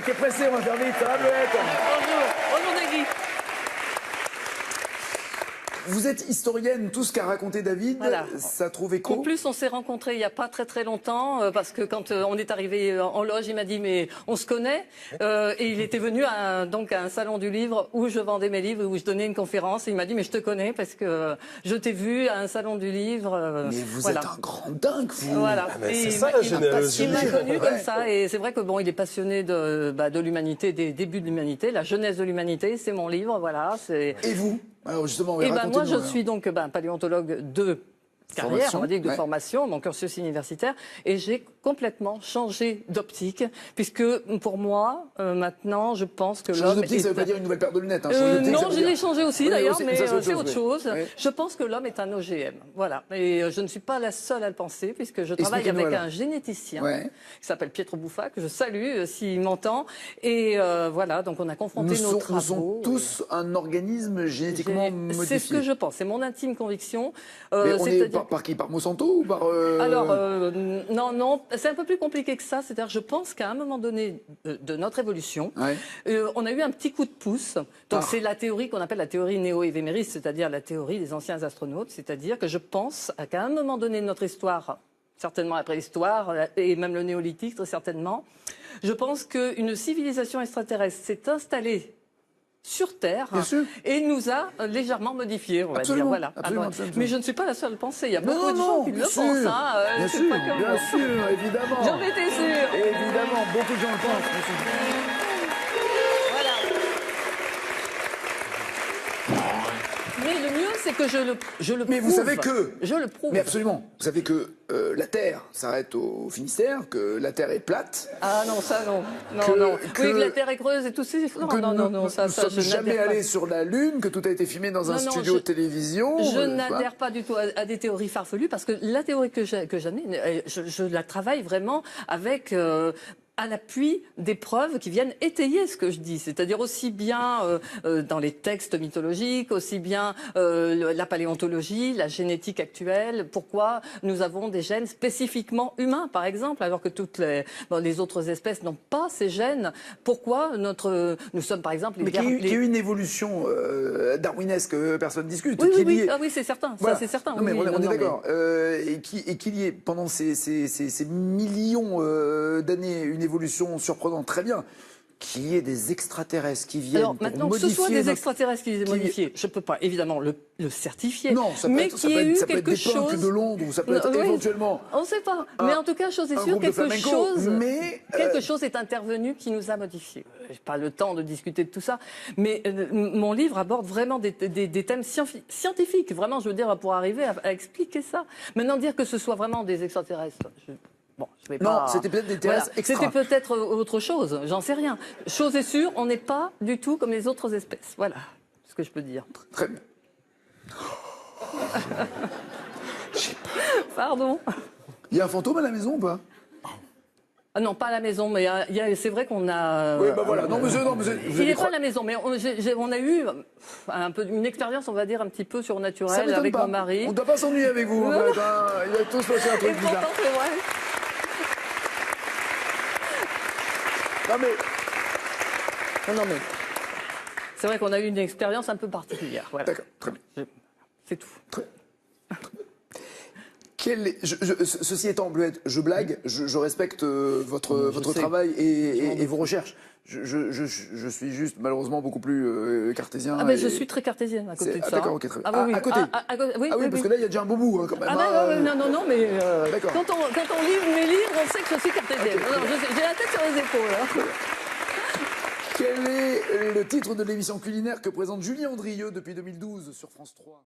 qui est pressé, on va faire vite. Ça va, Bleuette? Bonjour Nagui. Vous êtes historienne, tout ce qu'a raconté David, Voilà. ça trouve écho? En plus, on s'est rencontrés il n'y a pas très longtemps, parce que quand on est arrivé en loge, il m'a dit mais on se connaît, et il était venu donc à un salon du livre où je vendais mes livres, où je donnais une conférence, et il m'a dit mais je te connais parce que je t'ai vu à un salon du livre. Mais vous voilà. êtes un grand dingue, vous. Voilà. Ah, mais Et c'est il ça m'a- la il m'a- générosité. Il m'a connu comme Ouais. ça, et c'est vrai que bon, il est passionné de l'humanité, des débuts de l'humanité, la jeunesse de l'humanité, c'est mon livre, voilà. C'est. Et vous? Alors justement, Et ben moi, je racontez-nous, suis donc paléontologue de carrière, Formation, on va dire, de ouais. formation, mon cursus universitaire, et j'ai complètement changé d'optique, puisque pour moi, maintenant, je pense que Changer l'homme d'optique, ça veut pas dire une nouvelle paire de lunettes. Hein. Changer d'optique, ça non, veut je dire- l'ai changé aussi Oui, d'ailleurs, aussi, mais ça, c'est autre chose. oui. Je pense que l'homme est un OGM, voilà. Et je ne suis pas la seule à le penser, puisque je travaille Expliquez-nous avec alors. un généticien Ouais. qui s'appelle Pietro Buffa, que je salue s'il m'entend. Et voilà, donc on a confronté nos Nous travaux. sommes tous un organisme génétiquement modifié. C'est ce que je pense, c'est mon intime conviction. Mais on est c'est-à-dire- par qui? Par Monsanto ou par... Alors, non, c'est un peu plus compliqué que ça. C'est-à-dire, je pense qu'à un moment donné de notre évolution, Ouais. on a eu un petit coup de pouce. Donc, Ah. c'est la théorie qu'on appelle la théorie néo-évémériste, c'est-à-dire la théorie des anciens astronautes. C'est-à-dire que je pense qu'à un moment donné de notre histoire, certainement la préhistoire, et même le néolithique, très certainement, je pense qu'une civilisation extraterrestre s'est installée sur Terre Bien sûr. et nous a légèrement modifiés, on va Absolument, dire. Voilà. absolument, Ah, absolument. Mais je ne suis pas la seule à le penser. Il y a beaucoup Non, de non, gens qui bien le sûr, pensent. Hein. bien C'est sûr, pas comme bien moi. sûr, évidemment. J'en étais sûre. Évidemment, beaucoup de gens le pensent. monsieur. Voilà. Mais le mieux, c'est que je le Mais vous prouve. savez que... Je le prouve. Mais absolument. Vous savez que la Terre s'arrête au Finistère, que la Terre est plate. Ah non, ça non. Non, Que- non. que- Oui, que la Terre est creuse et tout ça. Non, que non, nous, non, non, ça, nous ça, sommes je jamais n'adhère pas. allés sur la Lune, que tout a été filmé dans un Non, non, studio je- de télévision. Je voilà. n'adhère pas du tout à des théories farfelues parce que la théorie que j'amène, je la travaille vraiment avec à l'appui des preuves qui viennent étayer ce que je dis. C'est-à-dire aussi bien dans les textes mythologiques, aussi bien la paléontologie, la génétique actuelle. Pourquoi nous avons des gènes spécifiquement humains, par exemple, alors que toutes les autres espèces n'ont pas ces gènes. Pourquoi nous sommes, par exemple, Mais qu'il y ait eu une évolution darwinesque, personne ne discute. Oui, qu'il oui, y ait- oui. Ah oui, c'est certain. Voilà. Ça, c'est certain. Non, Oui, mais oui, on est non, non, d'accord. Et qu'il y ait pendant ces millions d'années une évolution surprenante, très bien. Qu'il y ait des extraterrestres qui viennent Alors pour maintenant, que ce modifier soit des notre- extraterrestres qui les aient modifiés, je ne peux pas évidemment le certifier. Non, ça peut mais être, ça qu'il y peut ait être, eu ça peut être quelque des punks chose de Londres, ou ça peut être Oui, éventuellement on ne sait pas. Mais en tout cas, chose est un sûre, groupe de quelque flamenco, chose, mais, quelque chose est intervenu qui nous a modifiés. Je n'ai pas le temps de discuter de tout ça, mais mon livre aborde vraiment des thèmes scientifiques, vraiment, je veux dire, pour arriver à expliquer ça. Maintenant, dire que ce soit vraiment des extraterrestres, bon, je vais Non, pas... c'était peut-être des Voilà. terrestres extra. C'était peut-être autre chose, j'en sais rien. Chose est sûre, on n'est pas du tout comme les autres espèces. Voilà ce que je peux dire. Très bien. Pardon. Il y a un fantôme à la maison ou pas? Ah non, pas à la maison, mais c'est vrai qu'on a... Oui, bah voilà. Non, monsieur, vous Il avez n'est pas à la maison, mais on a eu un peu une expérience, on va dire, un petit peu Ça surnaturelle m'étonne avec pas. mon mari. On ne doit pas s'ennuyer avec vous, en Non. fait, hein. Il va tous passer un Et truc pourtant, bizarre. c'est vrai. Non, mais... Non, mais c'est vrai qu'on a eu une expérience un peu particulière. Voilà. D'accord, très bien. C'est tout. Très bien. Ceci étant, Bleuette, je blague, je respecte votre sais. travail et vos recherches. Je suis juste malheureusement beaucoup plus cartésien. Ah ben et- je suis très cartésienne à côté de ça. D'accord, ok, très bien. Ah, oui, oui. À côté. Oui, Ah oui, parce que là, il y a déjà un beau bout, hein, quand même. Ah hein. ben, non, mais D'accord. quand on lit mes livres, on sait que je suis cartésienne. Ok, Non, j'ai la tête sur les épaules. Hein. Quel est le titre de l'émission culinaire que présente Julien Andrieux depuis 2012 sur France 3?